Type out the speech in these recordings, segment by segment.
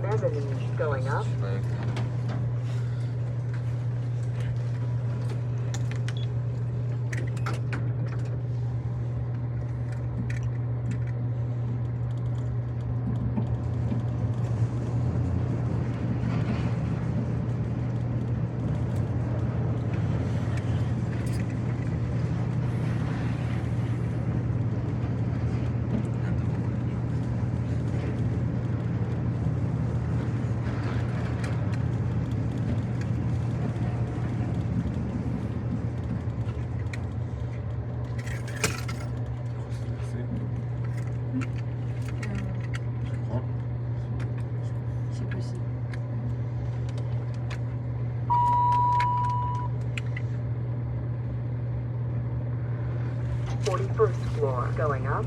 Mezzanine going up. First floor going up.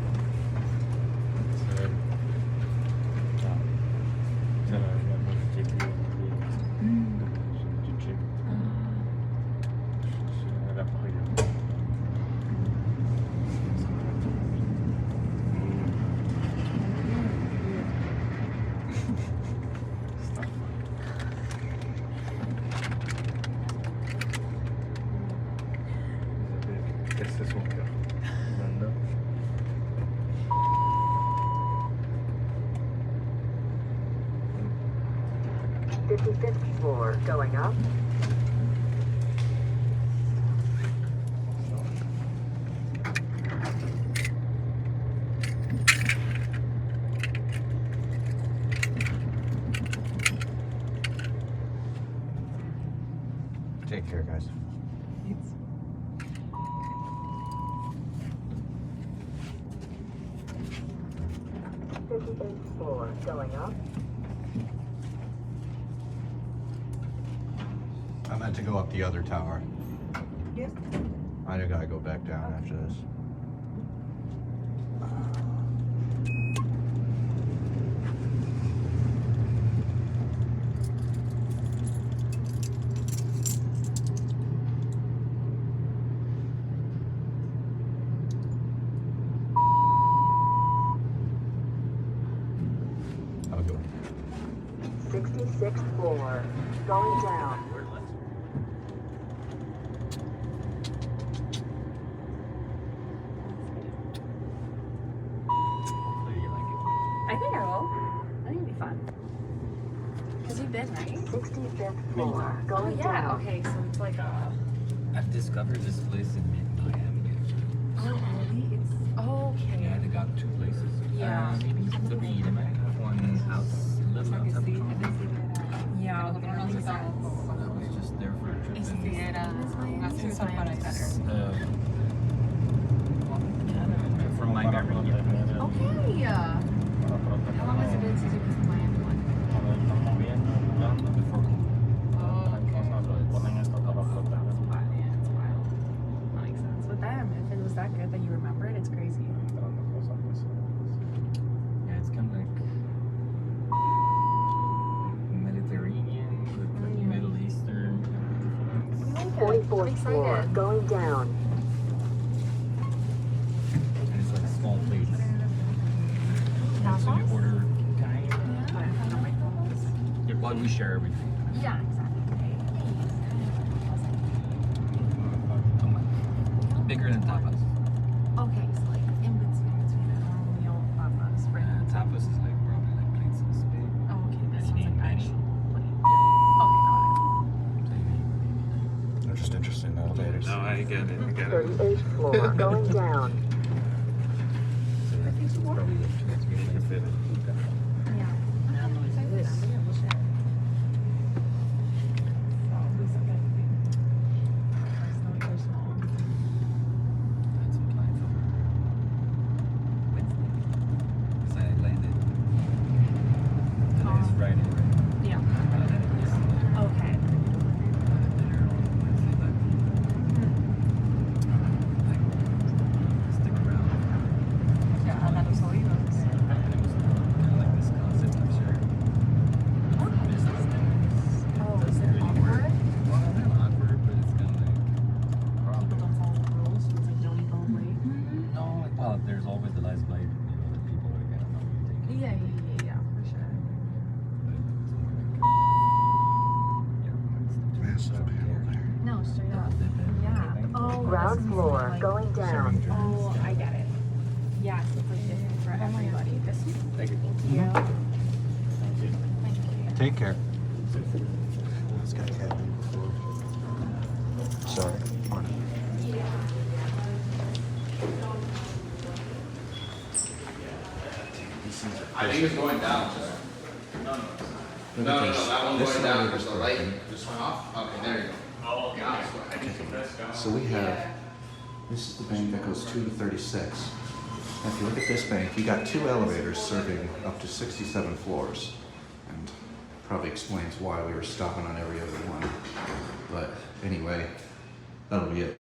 Fifth floor going up. Take care, guys. 58th floor going up. I meant to go up the other tower. Yes. I gotta go back down after this. I'll go. 66th floor going down. I think I will. I think it'll be fun. Because you've been, right? 65th floor going Oh, yeah. down. Okay, so it's like a... I've discovered this place in Miami. Oh, really? It's... Okay. Yeah, they got two places. Yeah. Maybe three. They might have one house, a little outside of town. Yeah, I was just there for a trip. It's and, from my memory, yeah. Okay. How long has it been since you've been to Miami one? Before COVID. Oh, okay. That's wild. Yeah, it's wild. That makes sense. But damn, if it was that good that you remember it, it's crazy. Yeah, it's kind of like Mediterranean with like Middle Eastern influence. 44th floor going down. And it's like small plates. So you order kind of. Well, we share everything. Yeah, exactly. Bigger than tapas. Okay, so like in between a normal meal, papas, right? Tapas is like probably like plates this big. Oh, okay, this And one's like many. actual plate. Okay, got it. They're just interesting elevators. No, I get it. 38th floor going down. I think it's probably like 2 or 3 days fit. Yeah. I'm excited. We'll share. So, this is like they're small. I had some clients over Wednesday. Because I landed. Today is Friday, right? Yeah. I landed yesterday. Okay. Dinner on Wednesday, but like stick around. Yeah, a los oídos. And it was kind of Ground floor, like, going down. oh, I get it. Yes, it's like different for everybody. This one? Thank you. Thank you. Thank you. Thank you. Take care. This guy had me before. Sorry. I think it's going down, sir. No, that one's going down because the light just went off. Okay, there you go. Oh, yeah. So we have, this is the bank that goes 2 to 36. Now if you look at this bank, you got 2 elevators serving up to 67 floors. And probably explains why we were stopping on every other one. But anyway, that'll be it.